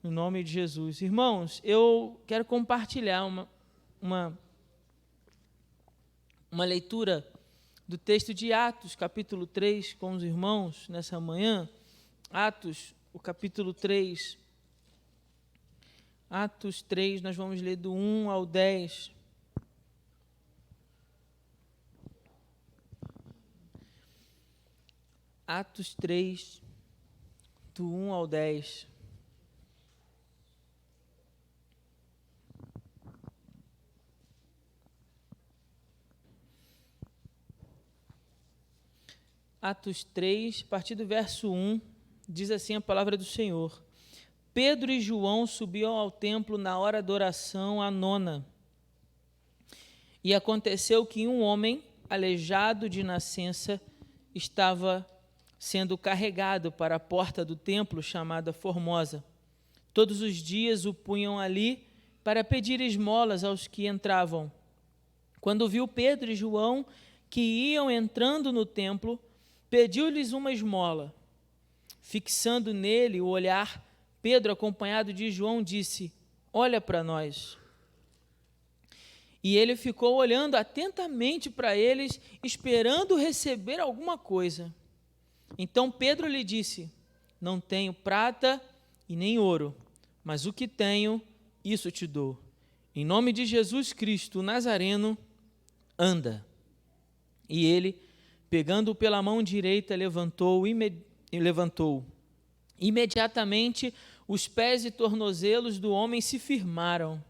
no nome de Jesus. Irmãos, eu quero compartilhar uma leitura do texto de Atos, capítulo 3, com os irmãos nessa manhã. Atos, o capítulo 3. Atos 3, nós vamos ler do 1 ao 10. Atos 3, do 1 ao 10. Atos 3, a partir do verso 1, diz assim a palavra do Senhor. Pedro e João subiam ao templo na hora da oração, a 9. E aconteceu que um homem, aleijado de nascença, estava sendo carregado para a porta do templo, chamada Formosa. Todos os dias o punham ali para pedir esmolas aos que entravam. Quando viu Pedro e João que iam entrando no templo, pediu-lhes uma esmola. Fixando nele o olhar, Pedro, acompanhado de João, disse: olha para nós. E ele ficou olhando atentamente para eles, esperando receber alguma coisa. Então Pedro lhe disse: não tenho prata e nem ouro, mas o que tenho, isso te dou. Em nome de Jesus Cristo, o Nazareno, anda. E ele, pegando-o pela mão direita, levantou. Imediatamente, os pés e tornozelos do homem se firmaram.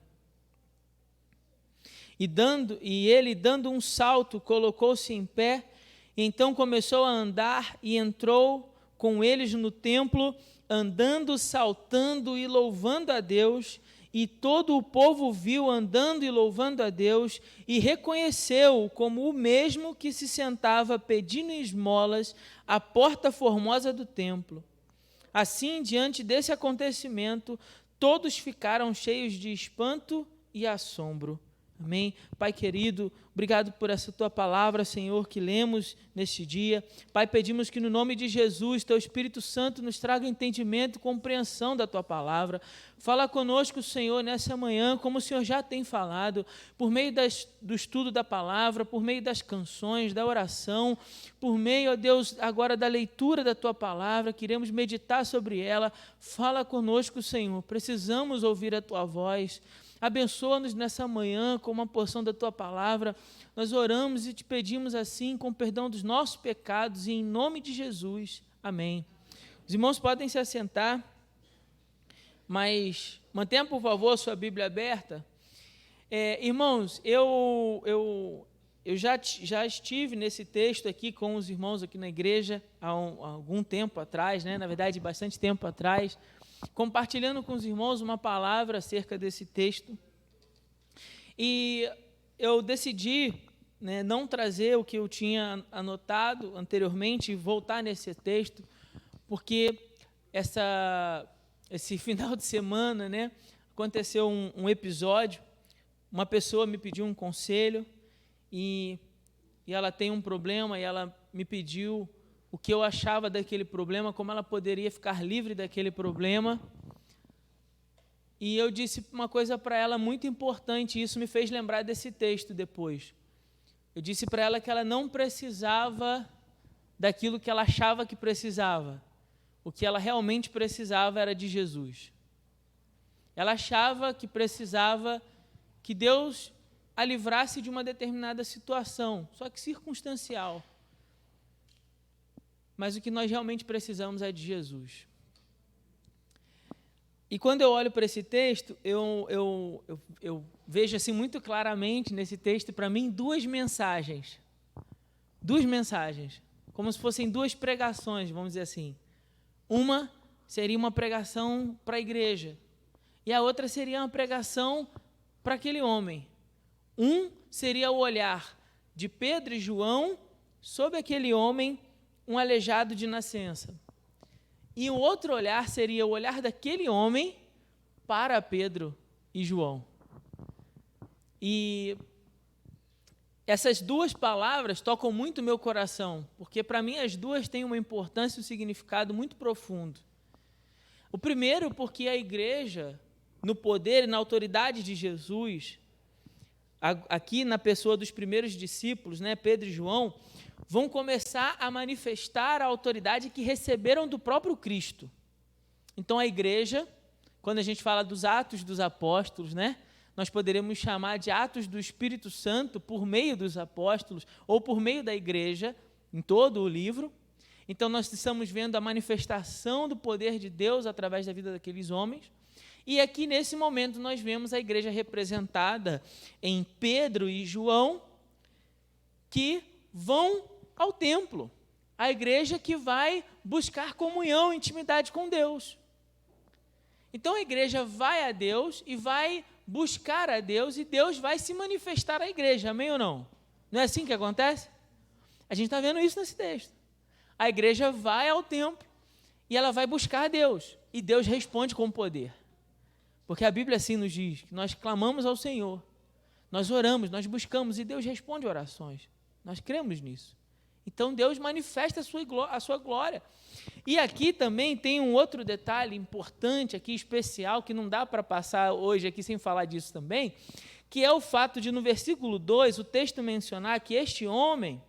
E ele, dando um salto, colocou-se em pé. Então começou a andar e entrou com eles no templo, andando, saltando e louvando a Deus. E todo o povo viu andando e louvando a Deus e reconheceu-o como o mesmo que se sentava pedindo esmolas à porta formosa do templo. Assim, diante desse acontecimento, todos ficaram cheios de espanto e assombro. Amém? Pai querido, obrigado por essa tua palavra, Senhor, que lemos neste dia. Pai, pedimos que no nome de Jesus, teu Espírito Santo nos traga entendimento e compreensão da tua palavra. Fala conosco, Senhor, nessa manhã, como o Senhor já tem falado, por meio do estudo da palavra, por meio das canções, da oração, por meio, ó Deus, agora da leitura da tua palavra, queremos meditar sobre ela. Fala conosco, Senhor, precisamos ouvir a tua voz. Abençoa-nos nessa manhã com uma porção da Tua Palavra. Nós oramos e te pedimos assim, com perdão dos nossos pecados, e em nome de Jesus. Amém. Os irmãos podem se assentar, mas mantenha, por favor, a sua Bíblia aberta. Irmãos, eu já estive nesse texto aqui com os irmãos aqui na igreja há algum tempo atrás, né? Na verdade, bastante tempo atrás, compartilhando com os irmãos uma palavra acerca desse texto. E eu decidi, né, não trazer o que eu tinha anotado anteriormente e voltar nesse texto, porque esse final de semana, né, aconteceu um episódio, uma pessoa me pediu um conselho e ela tem um problema e ela me pediu o que eu achava daquele problema, como ela poderia ficar livre daquele problema. E eu disse uma coisa para ela muito importante, e isso me fez lembrar desse texto depois. Eu disse para ela que ela não precisava daquilo que ela achava que precisava. O que ela realmente precisava era de Jesus. Ela achava que precisava que Deus a livrasse de uma determinada situação, só que circunstancial. Mas o que nós realmente precisamos é de Jesus. E quando eu olho para esse texto, eu vejo assim muito claramente nesse texto, para mim, duas mensagens. Duas mensagens, como se fossem duas pregações, vamos dizer assim. Uma seria uma pregação para a igreja, e a outra seria uma pregação para aquele homem. Um seria o olhar de Pedro e João sobre aquele homem, um aleijado de nascença. E o outro olhar seria o olhar daquele homem para Pedro e João. E essas duas palavras tocam muito meu coração, porque para mim as duas têm uma importância e um significado muito profundo. O primeiro, porque a igreja, no poder e na autoridade de Jesus, aqui na pessoa dos primeiros discípulos, né, Pedro e João, vão começar a manifestar a autoridade que receberam do próprio Cristo. Então a igreja, quando a gente fala dos Atos dos Apóstolos, né, nós poderíamos chamar de Atos do Espírito Santo por meio dos apóstolos ou por meio da igreja, em todo o livro. Então nós estamos vendo a manifestação do poder de Deus através da vida daqueles homens. E aqui nesse momento nós vemos a igreja representada em Pedro e João, que vão ao templo. A igreja que vai buscar comunhão, intimidade com Deus. Então a igreja vai a Deus e vai buscar a Deus, e Deus vai se manifestar à igreja, amém ou não? Não é assim que acontece? A gente está vendo isso nesse texto. A igreja vai ao templo e ela vai buscar a Deus, e Deus responde com poder. Porque a Bíblia assim nos diz, que nós clamamos ao Senhor, nós oramos, nós buscamos, e Deus responde orações. Nós cremos nisso. Então Deus manifesta a sua glória. E aqui também tem um outro detalhe importante, aqui especial, que não dá para passar hoje aqui sem falar disso também, que é o fato de no versículo 2, o texto mencionar que este homem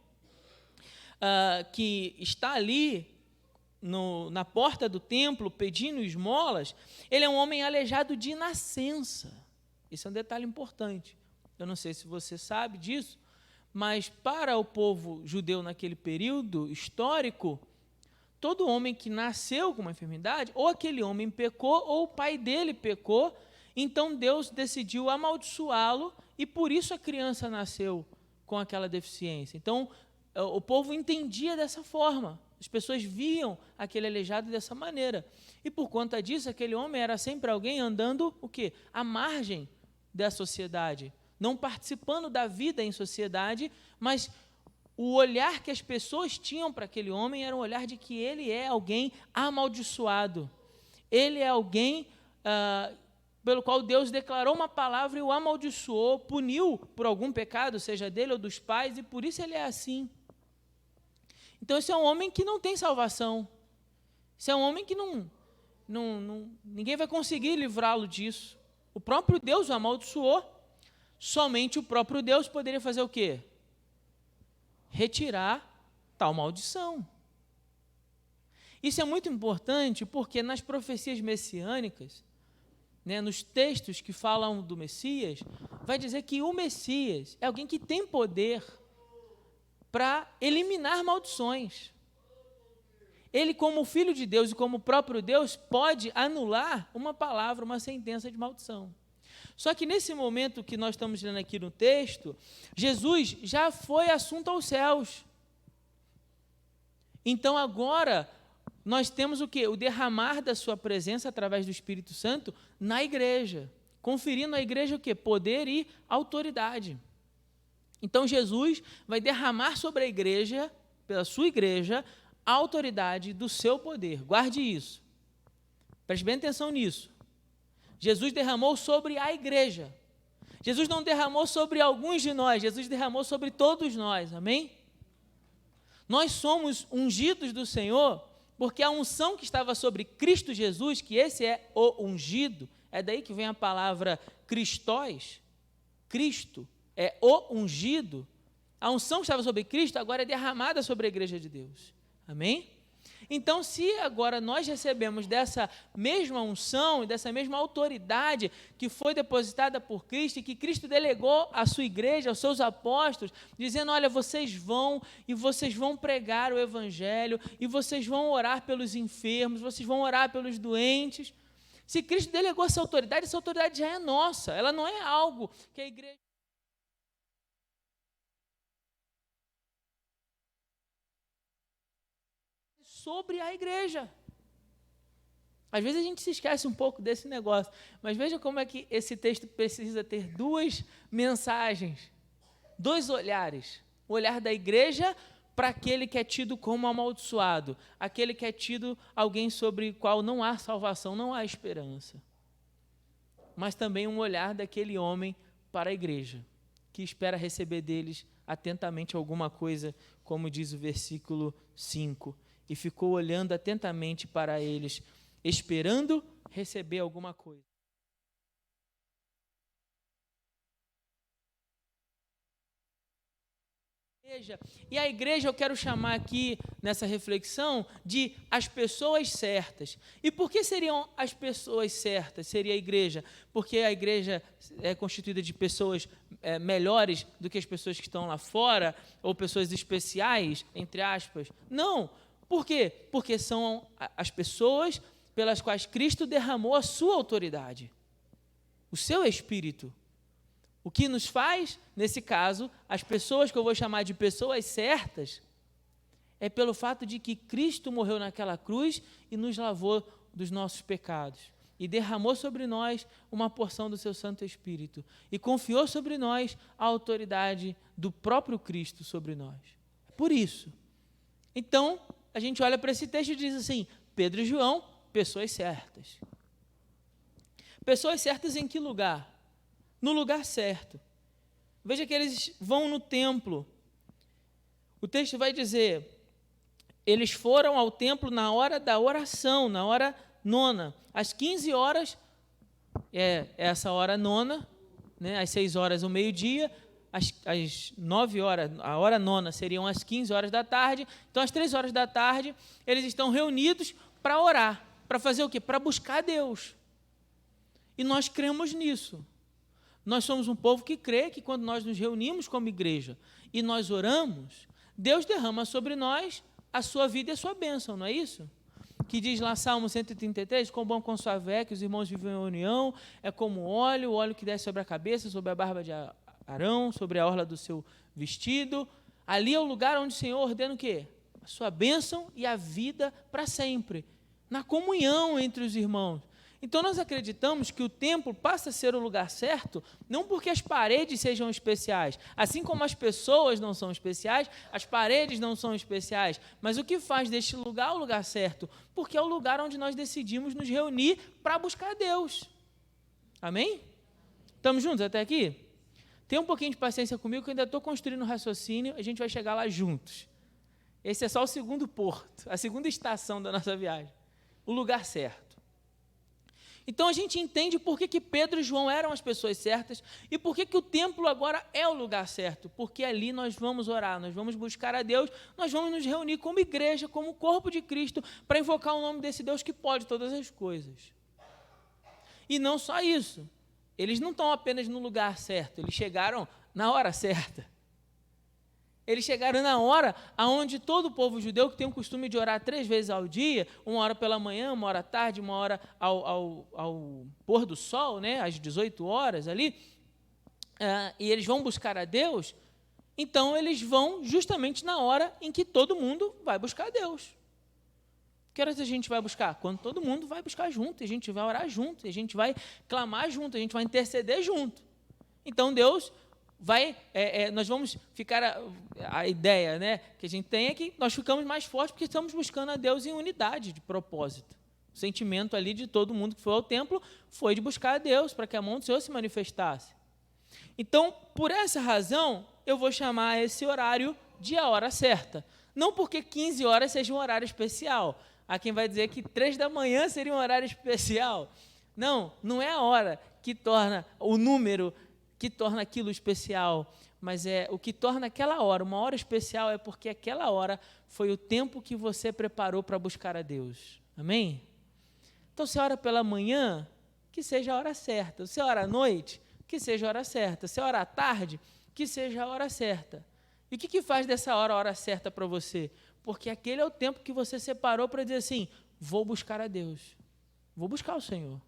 que está ali na porta do templo pedindo esmolas, ele é um homem aleijado de nascença. Isso é um detalhe importante. Eu não sei se você sabe disso, mas para o povo judeu naquele período histórico, todo homem que nasceu com uma enfermidade, ou aquele homem pecou, ou o pai dele pecou, então Deus decidiu amaldiçoá-lo, e por isso a criança nasceu com aquela deficiência. Então, o povo entendia dessa forma, as pessoas viam aquele aleijado dessa maneira, e por conta disso, aquele homem era sempre alguém andando, o quê? À margem da sociedade, não participando da vida em sociedade, mas o olhar que as pessoas tinham para aquele homem era um olhar de que ele é alguém amaldiçoado. Ele é alguém pelo qual Deus declarou uma palavra e o amaldiçoou, puniu por algum pecado, seja dele ou dos pais, e por isso ele é assim. Então esse é um homem que não tem salvação. Esse é um homem que ninguém vai conseguir livrá-lo disso. O próprio Deus o amaldiçoou. Somente o próprio Deus poderia fazer o quê? Retirar tal maldição. Isso é muito importante porque nas profecias messiânicas, né, nos textos que falam do Messias, vai dizer que o Messias é alguém que tem poder para eliminar maldições. Ele, como Filho de Deus e como o próprio Deus, pode anular uma palavra, uma sentença de maldição. Só que nesse momento que nós estamos lendo aqui no texto, Jesus já foi assunto aos céus. Então agora nós temos o quê? O derramar da sua presença através do Espírito Santo na igreja, conferindo à igreja o quê? Poder e autoridade. Então Jesus vai derramar sobre a igreja, pela sua igreja, a autoridade do seu poder. Guarde isso. Preste bem atenção nisso. Jesus derramou sobre a igreja. Jesus não derramou sobre alguns de nós, Jesus derramou sobre todos nós, amém? Nós somos ungidos do Senhor, porque a unção que estava sobre Cristo Jesus, que esse é o ungido, é daí que vem a palavra Cristóis, Cristo é o ungido, a unção que estava sobre Cristo agora é derramada sobre a igreja de Deus, amém? Então, se agora nós recebemos dessa mesma unção e dessa mesma autoridade que foi depositada por Cristo e que Cristo delegou à sua igreja, aos seus apóstolos, dizendo, olha, vocês vão pregar o evangelho e vocês vão orar pelos enfermos, vocês vão orar pelos doentes. Se Cristo delegou essa autoridade já é nossa, ela não é algo que a igreja... sobre a igreja. Às vezes a gente se esquece um pouco desse negócio, mas veja como é que esse texto precisa ter duas mensagens, dois olhares. O olhar da igreja para aquele que é tido como amaldiçoado, aquele que é tido alguém sobre o qual não há salvação, não há esperança. Mas também um olhar daquele homem para a igreja, que espera receber deles atentamente alguma coisa, como diz o versículo 5. E ficou olhando atentamente para eles esperando receber alguma coisa. E a igreja eu quero chamar aqui nessa reflexão de as pessoas certas. E por que seriam as pessoas certas? Seria a igreja? Porque a igreja é constituída de pessoas melhores do que as pessoas que estão lá fora, ou pessoas especiais, entre aspas? Não. Por quê? Porque são as pessoas pelas quais Cristo derramou a sua autoridade, o seu Espírito. O que nos faz, nesse caso, as pessoas que eu vou chamar de pessoas certas, é pelo fato de que Cristo morreu naquela cruz e nos lavou dos nossos pecados. E derramou sobre nós uma porção do seu Santo Espírito. E confiou sobre nós a autoridade do próprio Cristo sobre nós. Por isso. Então, a gente olha para esse texto e diz assim, Pedro e João, pessoas certas. Pessoas certas em que lugar? No lugar certo. Veja que eles vão no templo. O texto vai dizer, eles foram ao templo na hora da oração, na hora nona. Às 15 horas, essa hora nona, né, às 6 horas ao meio-dia, às 9 horas, a hora nona seriam às 15 horas da tarde. Então, às 3 horas da tarde, eles estão reunidos para orar. Para fazer o quê? Para buscar Deus. E nós cremos nisso. Nós somos um povo que crê que quando nós nos reunimos como igreja e nós oramos, Deus derrama sobre nós a sua vida e a sua bênção, não é isso? Que diz lá Salmo 133, quão bom consoado é que os irmãos vivem em união, é como o óleo que desce sobre a cabeça, sobre a barba de Arão, sobre a orla do seu vestido. Ali é o lugar onde o Senhor ordena o quê? A sua bênção e a vida para sempre, na comunhão entre os irmãos. Então, nós acreditamos que o templo passa a ser o lugar certo, não porque as paredes sejam especiais, assim como as pessoas não são especiais, as paredes não são especiais, mas o que faz deste lugar o lugar certo? Porque é o lugar onde nós decidimos nos reunir para buscar Deus. Amém? Estamos juntos até aqui? Tenha um pouquinho de paciência comigo, que eu ainda estou construindo um raciocínio, a gente vai chegar lá juntos. Esse é só o segundo porto, a segunda estação da nossa viagem, o lugar certo. Então, a gente entende por que Pedro e João eram as pessoas certas e por que o templo agora é o lugar certo. Porque ali nós vamos orar, nós vamos buscar a Deus, nós vamos nos reunir como igreja, como corpo de Cristo, para invocar o nome desse Deus que pode todas as coisas. E não só isso, eles não estão apenas no lugar certo, eles chegaram na hora certa. Eles chegaram na hora onde todo o povo judeu, que tem o costume de orar 3 vezes ao dia, 1 hora pela manhã, 1 hora à tarde, 1 hora ao pôr do sol, né, às 18 horas ali, e eles vão buscar a Deus, então eles vão justamente na hora em que todo mundo vai buscar a Deus. Que horas a gente vai buscar? Quando todo mundo vai buscar junto, a gente vai orar junto, a gente vai clamar junto, a gente vai interceder junto. Então Deus nós vamos ficar, a ideia, né, que a gente tem é que nós ficamos mais fortes porque estamos buscando a Deus em unidade de propósito. O sentimento ali de todo mundo que foi ao templo foi de buscar a Deus, para que a mão do Senhor se manifestasse. Então, por essa razão, eu vou chamar esse horário de a hora certa. Não porque 15 horas seja um horário especial. Há quem vai dizer que 3 da manhã seria um horário especial. Não, não é a hora que torna o número que torna aquilo especial, mas é o que torna aquela hora, uma hora especial, é porque aquela hora foi o tempo que você preparou para buscar a Deus. Amém? Então, se ora pela manhã, que seja a hora certa. Se ora à noite, que seja a hora certa. Se ora à tarde, que seja a hora certa. E o que faz dessa hora a hora certa para você? Porque aquele é o tempo que você separou para dizer assim, vou buscar a Deus, vou buscar o Senhor.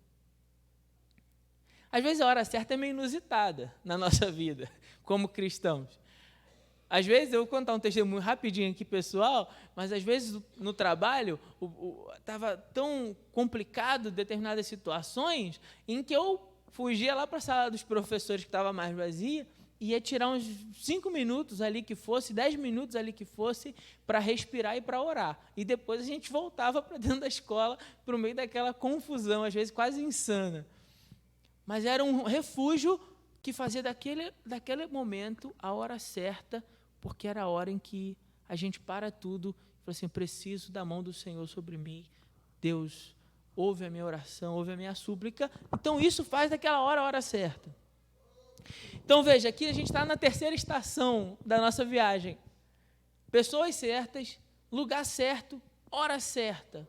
Às vezes a hora certa é meio inusitada na nossa vida, como cristãos. Às vezes, eu vou contar um testemunho rapidinho aqui, pessoal, mas às vezes no trabalho estava tão complicado determinadas situações em que eu fugia lá para a sala dos professores que estava mais vazia e ia tirar uns 5 minutos ali que fosse, 10 minutos ali que fosse, para respirar e para orar. E depois a gente voltava para dentro da escola, para o meio daquela confusão, às vezes quase insana. Mas era um refúgio que fazia daquele momento a hora certa, porque era a hora em que a gente para tudo e fala assim, preciso da mão do Senhor sobre mim. Deus, ouve a minha oração, ouve a minha súplica. Então, isso faz daquela hora a hora certa. Então, veja, aqui a gente está na terceira estação da nossa viagem. Pessoas certas, lugar certo, hora certa.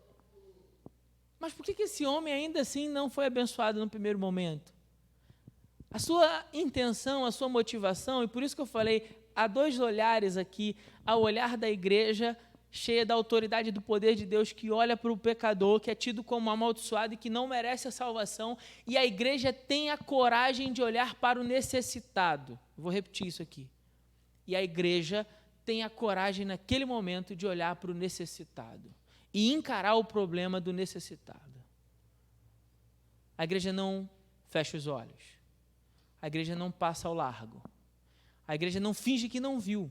Mas por que esse homem ainda assim não foi abençoado no primeiro momento? A sua intenção, a sua motivação, e por isso que eu falei, há dois olhares aqui, há o olhar da igreja cheia da autoridade e do poder de Deus, que olha para o pecador, que é tido como amaldiçoado e que não merece a salvação, e a igreja tem a coragem de olhar para o necessitado. Vou repetir isso aqui. E a igreja tem a coragem naquele momento de olhar para o necessitado e encarar o problema do necessitado. A igreja não fecha os olhos. A igreja não passa ao largo. A igreja não finge que não viu,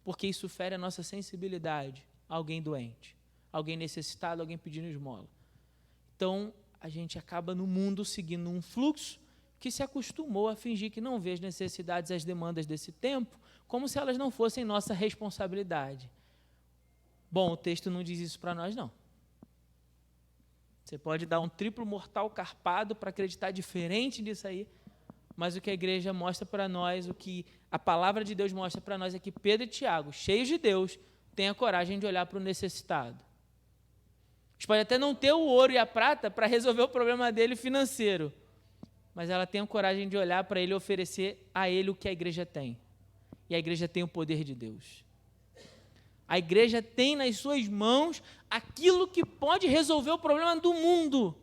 porque isso fere a nossa sensibilidade. Alguém doente, alguém necessitado, alguém pedindo esmola. Então, a gente acaba no mundo seguindo um fluxo que se acostumou a fingir que não vê as necessidades e as demandas desse tempo, como se elas não fossem nossa responsabilidade. Bom, o texto não diz isso para nós, não. Você pode dar um triplo mortal carpado para acreditar diferente disso aí, mas o que a igreja mostra para nós, o que a palavra de Deus mostra para nós é que Pedro e Tiago, cheios de Deus, têm a coragem de olhar para o necessitado. Eles podem até não ter o ouro e a prata para resolver o problema dele financeiro, mas ela tem a coragem de olhar para ele e oferecer a ele o que a igreja tem. E a igreja tem o poder de Deus. A igreja tem nas suas mãos aquilo que pode resolver o problema do mundo.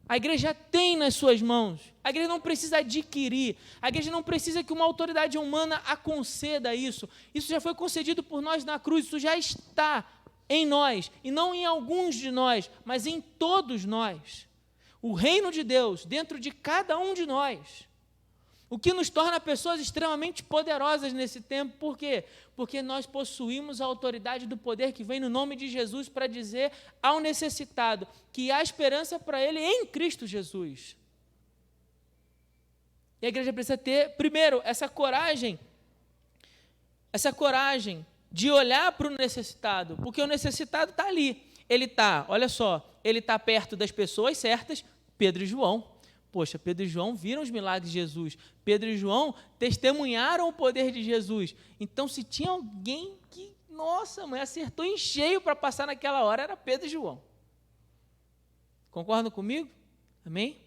A igreja tem nas suas mãos. A igreja não precisa adquirir. A igreja não precisa que uma autoridade humana a conceda isso. Isso já foi concedido por nós na cruz. Isso já está em nós. E não em alguns de nós, mas em todos nós. O reino de Deus dentro de cada um de nós. O que nos torna pessoas extremamente poderosas nesse tempo. Por quê? Porque nós possuímos a autoridade do poder que vem no nome de Jesus para dizer ao necessitado que há esperança para ele em Cristo Jesus. E a igreja precisa ter, primeiro, essa coragem de olhar para o necessitado, porque o necessitado está ali. Ele está, olha só, ele está perto das pessoas certas, Pedro e João. Poxa, Pedro e João viram os milagres de Jesus. Pedro e João testemunharam o poder de Jesus. Então, se tinha alguém que, nossa, mãe, acertou em cheio para passar naquela hora, era Pedro e João. Concordam comigo? Amém?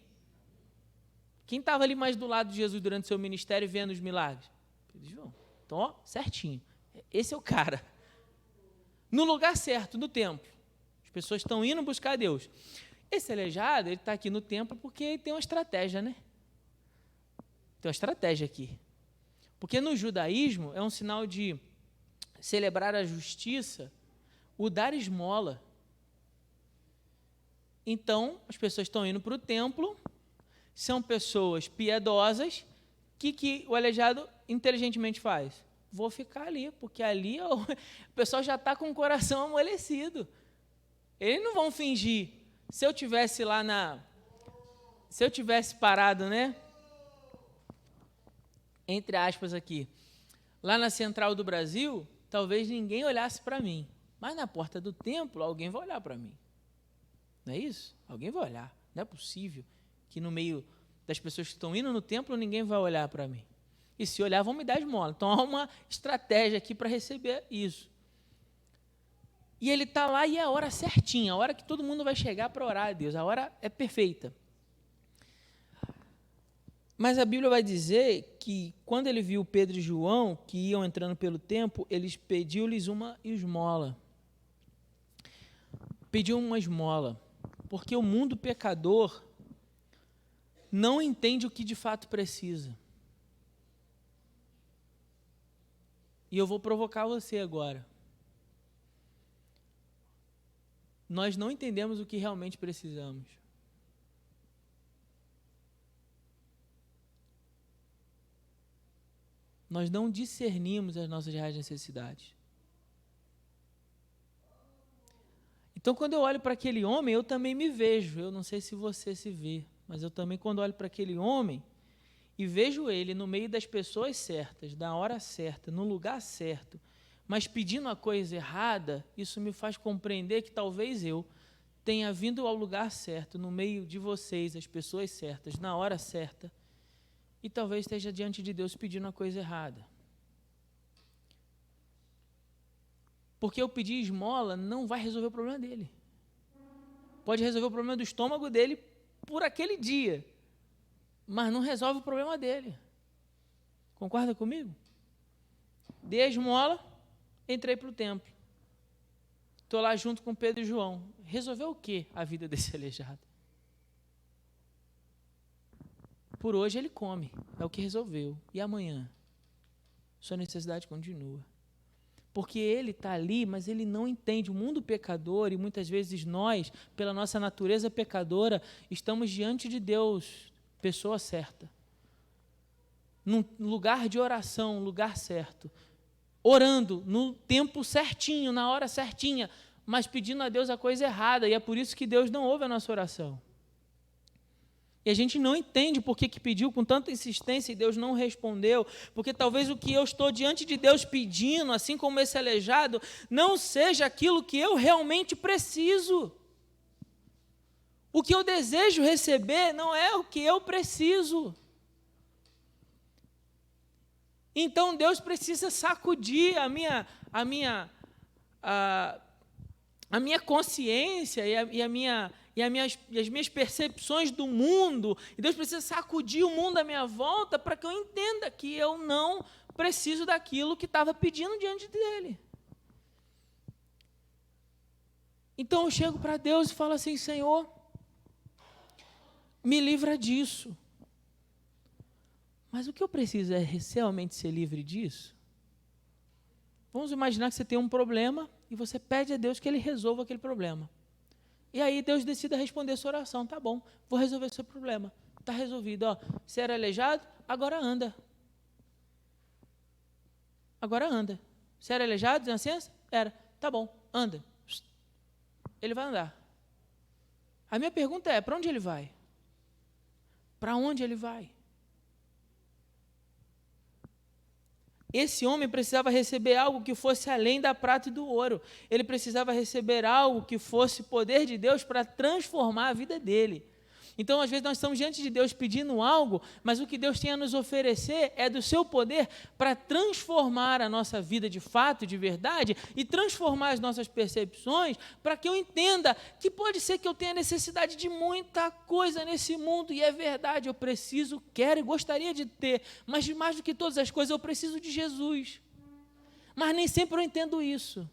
Quem estava ali mais do lado de Jesus durante o seu ministério vendo os milagres? Pedro e João. Então, ó, certinho. Esse é o cara. No lugar certo, no templo. As pessoas estão indo buscar Deus. Esse aleijado, ele está aqui no templo porque ele tem uma estratégia, né? Tem uma estratégia aqui. Porque no judaísmo é um sinal de celebrar a justiça, o dar esmola. Então, as pessoas estão indo para o templo, são pessoas piedosas, que o aleijado inteligentemente faz? Vou ficar ali, porque ali o pessoal já está com o coração amolecido. Eles não vão fingir. Se eu tivesse parado, né? Entre aspas aqui, lá na Central do Brasil, talvez ninguém olhasse para mim. Mas na porta do templo, alguém vai olhar para mim. Não é isso? Alguém vai olhar. Não é possível que no meio das pessoas que estão indo no templo, ninguém vai olhar para mim. E se olhar, vão me dar esmola. Então, há uma estratégia aqui para receber isso. E ele está lá e é a hora certinha, a hora que todo mundo vai chegar para orar a Deus, a hora é perfeita. Mas a Bíblia vai dizer que quando ele viu Pedro e João, que iam entrando pelo templo, eles pediu-lhes uma esmola. Pediu uma esmola, porque o mundo pecador não entende o que de fato precisa. E eu vou provocar você agora. Nós não entendemos o que realmente precisamos. Nós não discernimos as nossas reais necessidades. Então, quando eu olho para aquele homem, eu também me vejo. Eu não sei se você se vê, mas eu também, quando olho para aquele homem e vejo ele no meio das pessoas certas, da hora certa, no lugar certo, mas pedindo a coisa errada, isso me faz compreender que talvez eu tenha vindo ao lugar certo, no meio de vocês, as pessoas certas, na hora certa, e talvez esteja diante de Deus pedindo a coisa errada. Porque eu pedir esmola não vai resolver o problema dele. Pode resolver o problema do estômago dele por aquele dia, mas não resolve o problema dele. Concorda comigo? Dei a esmola, entrei para o templo. Estou lá junto com Pedro e João. Resolveu o que a vida desse aleijado? Por hoje ele come, é o que resolveu. E amanhã? Sua necessidade continua. Porque ele está ali, mas ele não entende. O mundo pecador, e muitas vezes nós, pela nossa natureza pecadora, estamos diante de Deus, pessoa certa. Num lugar de oração, lugar certo. Orando no tempo certinho, na hora certinha, mas pedindo a Deus a coisa errada. E é por isso que Deus não ouve a nossa oração. E a gente não entende por que pediu com tanta insistência e Deus não respondeu, porque talvez o que eu estou diante de Deus pedindo, assim como esse aleijado, não seja aquilo que eu realmente preciso. O que eu desejo receber não é o que eu preciso. Então Deus precisa sacudir a minha consciência e as minhas percepções do mundo, e Deus precisa sacudir o mundo à minha volta para que eu entenda que eu não preciso daquilo que estava pedindo diante dele. Então eu chego para Deus e falo assim: Senhor, me livra disso. Mas o que eu preciso é realmente ser livre disso? Vamos imaginar que você tem um problema e você pede a Deus que Ele resolva aquele problema. E aí Deus decida responder a sua oração. Tá bom, vou resolver o seu problema. Está resolvido. Ó, você era aleijado? Agora anda. Agora anda. Você era aleijado de nascença? Era. Tá bom, anda. Ele vai andar. A minha pergunta é, para onde ele vai? Para onde ele vai? Esse homem precisava receber algo que fosse além da prata e do ouro. Ele precisava receber algo que fosse poder de Deus para transformar a vida dele. Então, às vezes, nós estamos diante de Deus pedindo algo, mas o que Deus tem a nos oferecer é do seu poder para transformar a nossa vida de fato, de verdade, e transformar as nossas percepções, para que eu entenda que pode ser que eu tenha necessidade de muita coisa nesse mundo, e é verdade, eu preciso, quero e gostaria de ter, mas mais do que todas as coisas, eu preciso de Jesus. Mas nem sempre eu entendo isso.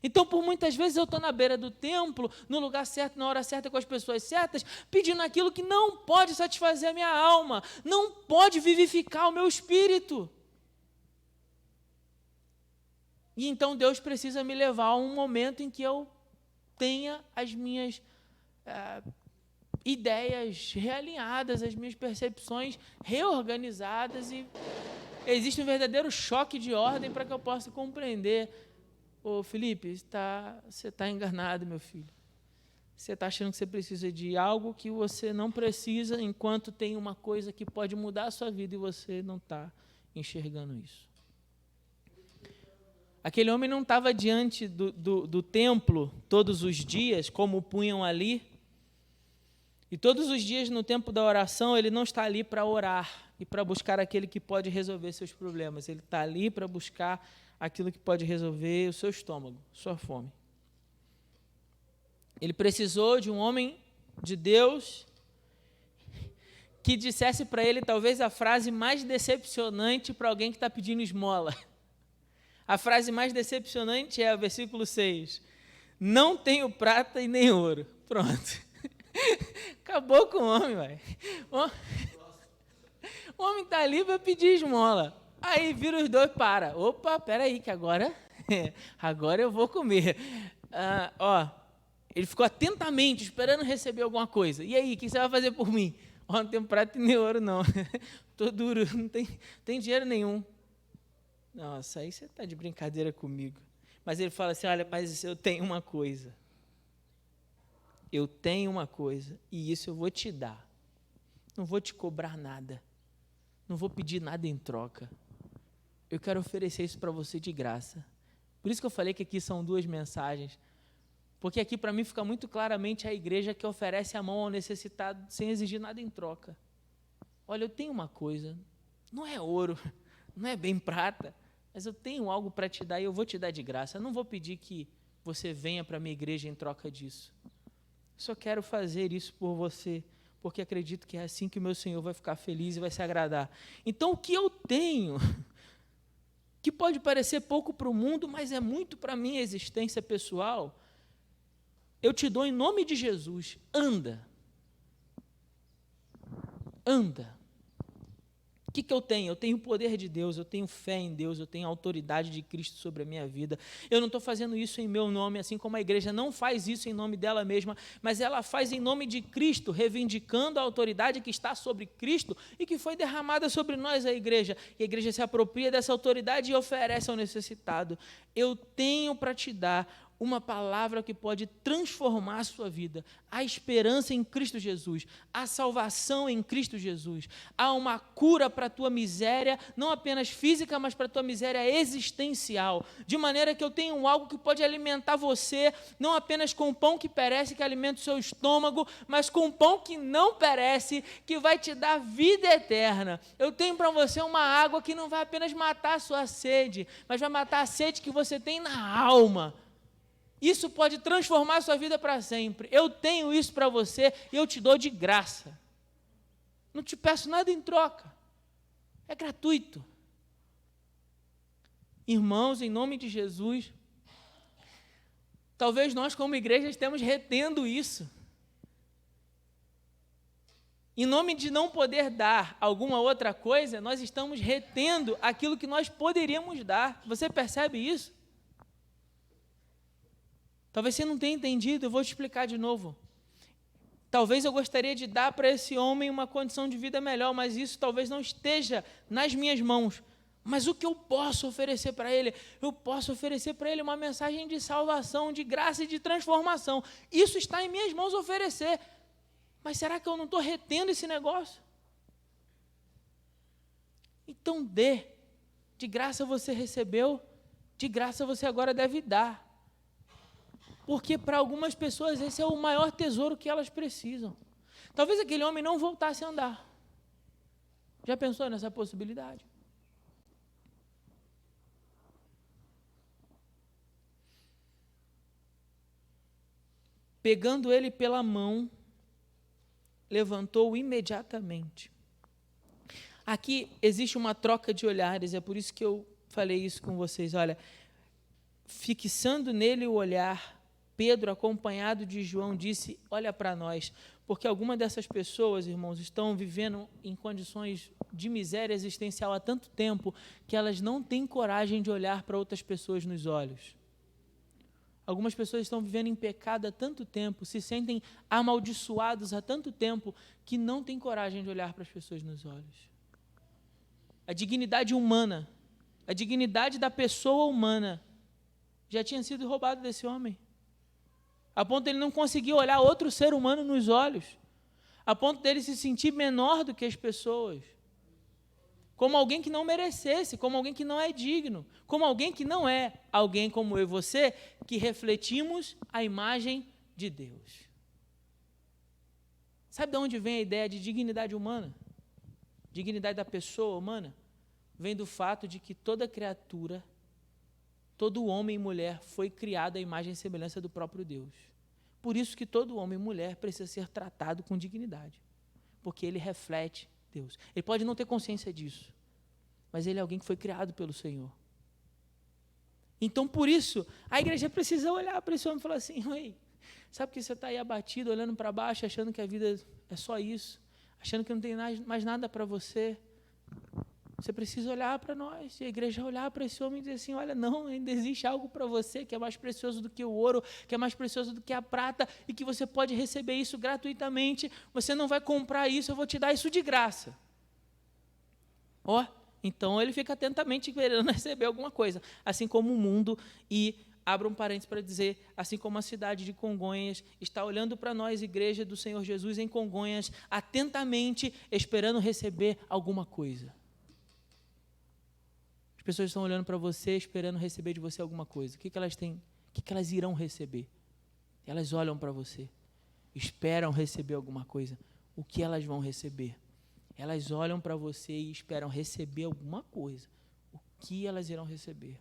Então, por muitas vezes, eu estou na beira do templo, no lugar certo, na hora certa, com as pessoas certas, pedindo aquilo que não pode satisfazer a minha alma, não pode vivificar o meu espírito. E então Deus precisa me levar a um momento em que eu tenha as minhas ideias realinhadas, as minhas percepções reorganizadas, e existe um verdadeiro choque de ordem para que eu possa compreender. Ô Felipe, você está enganado, meu filho. Você está achando que você precisa de algo que você não precisa, enquanto tem uma coisa que pode mudar a sua vida e você não está enxergando isso. Aquele homem não estava diante do templo todos os dias, como punham ali. E todos os dias no tempo da oração, ele não está ali para orar e para buscar aquele que pode resolver seus problemas. Ele está ali para buscar aquilo que pode resolver o seu estômago, sua fome. Ele precisou de um homem de Deus que dissesse para ele talvez a frase mais decepcionante para alguém que está pedindo esmola. A frase mais decepcionante é o versículo 6. Não tenho prata e nem ouro. Pronto. Acabou com o homem, vai. O homem está ali para pedir esmola. Aí vira os dois, para. Opa, peraí, que agora eu vou comer. Ele ficou atentamente esperando receber alguma coisa. E aí, o que você vai fazer por mim? Não tenho prata e nem ouro, não. Estou duro, não tem dinheiro nenhum. Nossa, aí você está de brincadeira comigo. Mas ele fala assim, olha, mas eu tenho uma coisa. Eu tenho uma coisa, e isso eu vou te dar. Não vou te cobrar nada. Não vou pedir nada em troca. Eu quero oferecer isso para você de graça. Por isso que eu falei que aqui são duas mensagens. Porque aqui para mim fica muito claramente a igreja que oferece a mão ao necessitado sem exigir nada em troca. Olha, eu tenho uma coisa, não é ouro, não é bem prata, mas eu tenho algo para te dar e eu vou te dar de graça. Eu não vou pedir que você venha para a minha igreja em troca disso. Eu só quero fazer isso por você, porque acredito que é assim que o meu Senhor vai ficar feliz e vai se agradar. Então, o que eu tenho, que pode parecer pouco para o mundo, mas é muito para a minha existência pessoal, eu te dou em nome de Jesus. Anda. Anda. O que eu tenho? Eu tenho o poder de Deus, eu tenho fé em Deus, eu tenho a autoridade de Cristo sobre a minha vida. Eu não estou fazendo isso em meu nome, assim como a igreja não faz isso em nome dela mesma, mas ela faz em nome de Cristo, reivindicando a autoridade que está sobre Cristo e que foi derramada sobre nós, a igreja. E a igreja se apropria dessa autoridade e oferece ao necessitado. Eu tenho para te dar uma palavra que pode transformar a sua vida. Há esperança em Cristo Jesus, há salvação em Cristo Jesus, há uma cura para a tua miséria, não apenas física, mas para a tua miséria existencial, de maneira que eu tenho algo que pode alimentar você, não apenas com o pão que perece, que alimenta o seu estômago, mas com o pão que não perece, que vai te dar vida eterna. Eu tenho para você uma água que não vai apenas matar a sua sede, mas vai matar a sede que você tem na alma. Isso pode transformar a sua vida para sempre. Eu tenho isso para você e eu te dou de graça. Não te peço nada em troca. É gratuito. Irmãos, em nome de Jesus, talvez nós como igreja estemos retendo isso. Em nome de não poder dar alguma outra coisa, nós estamos retendo aquilo que nós poderíamos dar. Você percebe isso? Talvez você não tenha entendido, eu vou te explicar de novo. Talvez eu gostaria de dar para esse homem uma condição de vida melhor, mas isso talvez não esteja nas minhas mãos. Mas o que eu posso oferecer para ele? Eu posso oferecer para ele uma mensagem de salvação, de graça e de transformação. Isso está em minhas mãos oferecer. Mas será que eu não estou retendo esse negócio? Então dê. De graça você recebeu, de graça você agora deve dar. Porque para algumas pessoas esse é o maior tesouro que elas precisam. Talvez aquele homem não voltasse a andar. Já pensou nessa possibilidade? Pegando ele pela mão, levantou-o imediatamente. Aqui existe uma troca de olhares, é por isso que eu falei isso com vocês. Olha, fixando nele o olhar, Pedro, acompanhado de João, disse, olha para nós, porque algumas dessas pessoas, irmãos, estão vivendo em condições de miséria existencial há tanto tempo que elas não têm coragem de olhar para outras pessoas nos olhos. Algumas pessoas estão vivendo em pecado há tanto tempo, se sentem amaldiçoados há tanto tempo, que não têm coragem de olhar para as pessoas nos olhos. A dignidade humana, a dignidade da pessoa humana, já tinha sido roubada desse homem. A ponto de ele não conseguir olhar outro ser humano nos olhos, a ponto dele se sentir menor do que as pessoas, como alguém que não merecesse, como alguém que não é digno, como alguém que não é alguém como eu e você, que refletimos a imagem de Deus. Sabe de onde vem a ideia de dignidade humana? Dignidade da pessoa humana? Vem do fato de que toda criatura, todo homem e mulher foi criado à imagem e semelhança do próprio Deus. Por isso que todo homem e mulher precisa ser tratado com dignidade, porque ele reflete Deus. Ele pode não ter consciência disso, mas ele é alguém que foi criado pelo Senhor. Então, por isso, a igreja precisa olhar para esse homem e falar assim, oi, sabe que você está aí abatido, olhando para baixo, achando que a vida é só isso, achando que não tem mais nada para você. Você precisa olhar para nós, e a igreja olhar para esse homem e dizer assim, olha, não, ainda existe algo para você que é mais precioso do que o ouro, que é mais precioso do que a prata, e que você pode receber isso gratuitamente, você não vai comprar isso, eu vou te dar isso de graça. Ó, então ele fica atentamente querendo receber alguma coisa, assim como o mundo, e abra um parênteses para dizer, assim como a cidade de Congonhas está olhando para nós, igreja do Senhor Jesus em Congonhas, atentamente esperando receber alguma coisa. As pessoas estão olhando para você, esperando receber de você alguma coisa. O que elas têm? O que elas irão receber? Elas olham para você, esperam receber alguma coisa. O que elas vão receber? Elas olham para você e esperam receber alguma coisa. O que elas irão receber?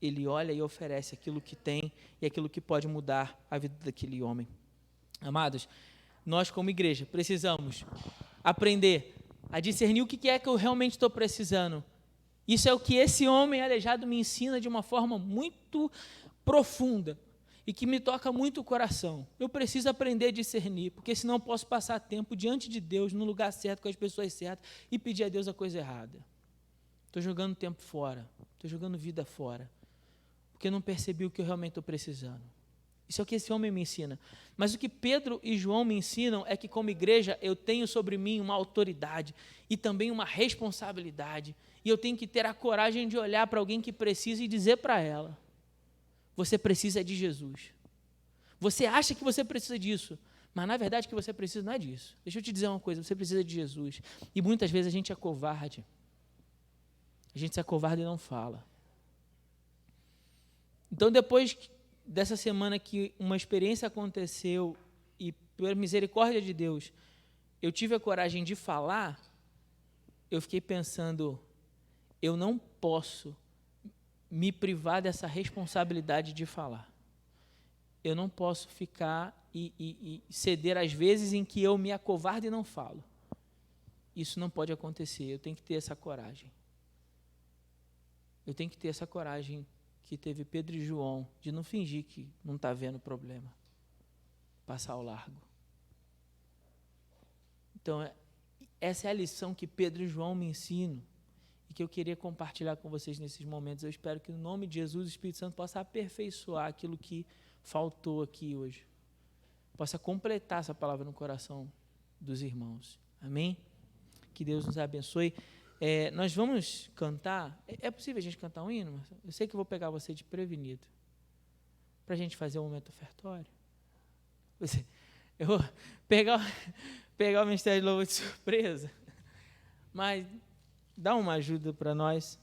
Ele olha e oferece aquilo que tem e aquilo que pode mudar a vida daquele homem. Amados, nós como igreja precisamos aprender a discernir o que é que eu realmente estou precisando. Isso é o que esse homem aleijado me ensina de uma forma muito profunda e que me toca muito o coração. Eu preciso aprender a discernir, porque senão eu posso passar tempo diante de Deus, no lugar certo, com as pessoas certas, e pedir a Deus a coisa errada. Estou jogando tempo fora, estou jogando vida fora, porque eu não percebi o que eu realmente estou precisando. Isso é o que esse homem me ensina. Mas o que Pedro e João me ensinam é que, como igreja, eu tenho sobre mim uma autoridade e também uma responsabilidade. E eu tenho que ter a coragem de olhar para alguém que precisa e dizer para ela: você precisa de Jesus. Você acha que você precisa disso, mas na verdade o que você precisa não é disso. Deixa eu te dizer uma coisa, você precisa de Jesus. E muitas vezes a gente é covarde. A gente se acovarda e não fala. Então, depois dessa semana que uma experiência aconteceu e, pela misericórdia de Deus, eu tive a coragem de falar, eu fiquei pensando, eu não posso me privar dessa responsabilidade de falar. Eu não posso ficar e ceder às vezes em que eu me acovardo e não falo. Isso não pode acontecer, eu tenho que ter essa coragem. Eu tenho que ter essa coragem que teve Pedro e João, de não fingir que não está vendo o problema, passar ao largo. Então, essa é a lição que Pedro e João me ensinam e que eu queria compartilhar com vocês nesses momentos. Eu espero que, no nome de Jesus, o Espírito Santo possa aperfeiçoar aquilo que faltou aqui hoje, possa completar essa palavra no coração dos irmãos. Amém? Que Deus nos abençoe. Nós vamos cantar. É possível a gente cantar um hino? Eu sei que eu vou pegar você de prevenido. Para a gente fazer um momento ofertório. Eu vou pegar o Ministério de Louvor de surpresa. Mas dá uma ajuda para nós.